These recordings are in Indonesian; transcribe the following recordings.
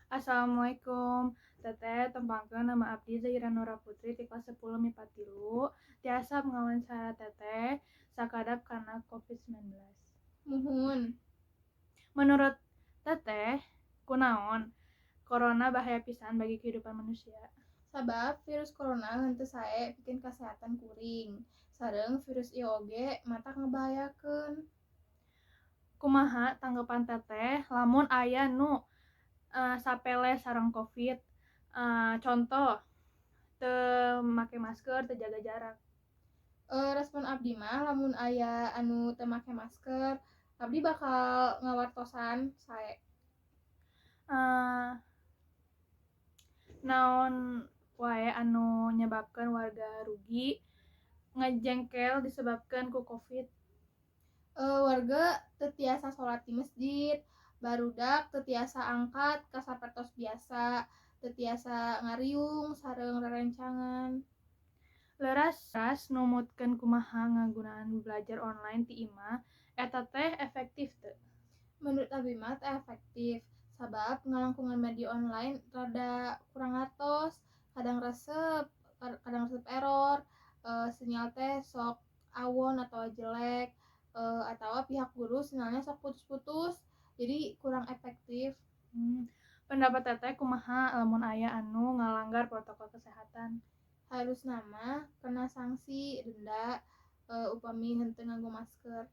Assalamualaikum. Teteh tempangkeun nama abdi Zahira Nura Putri ti kelas 10 MIPA 3. Tiasa ngawancara teteh sakadap kana COVID-19. Muhun. Menurut teteh, kunaon corona bahaya pisan bagi kehidupan manusia? Sabab virus corona henteu sae bikin kesehatan kuring. Sareng virus ieu oge matak ngabahayakeun. Kumaha tanggapan teteh lamun aya nu sapele sareng COVID? Contoh, teu make masker, teu jaga jarak. Respon abdi mah lamun aya anu teu make masker, abdi bakal ngawartosan sae. Naon wae anu nyebabkeun warga rugi ngajengkel disebabkeun ku COVID? Warga teu tiasa salat di masjid, barudak teu tiasa angkat ka sapertos biasa, teu tiasa ngariung sareng rerencangan. Leuras numutkeun kumaha ngagunaan belajar online ti imah eta teh efektif teu? Menurut abdi mah teh efektif, sabab ngalangkungan media online rada kurang atos, kadang resep error, sinyal teh sok awon atau jelek, atau pihak guru sinyalnya sok putus-putus, jadi kurang efektif. Pendapat teteh kumaha lamun aya anu ngalanggar protokol kesehatan? Harusna mah kena sanksi denda upami henteu nganggo masker.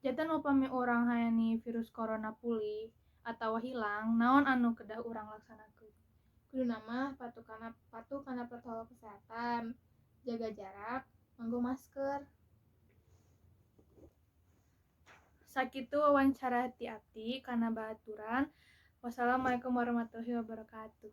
Jatan upami urang hayani virus corona pulih atawa hilang, naon anu kedah urang laksanakeun? Kuduna mah patuh kana protokol kesehatan, jaga jarak, nganggo masker. Sakitu wawancara ti abdi kana baturan. Wassalamualaikum warahmatullahi wabarakatuh.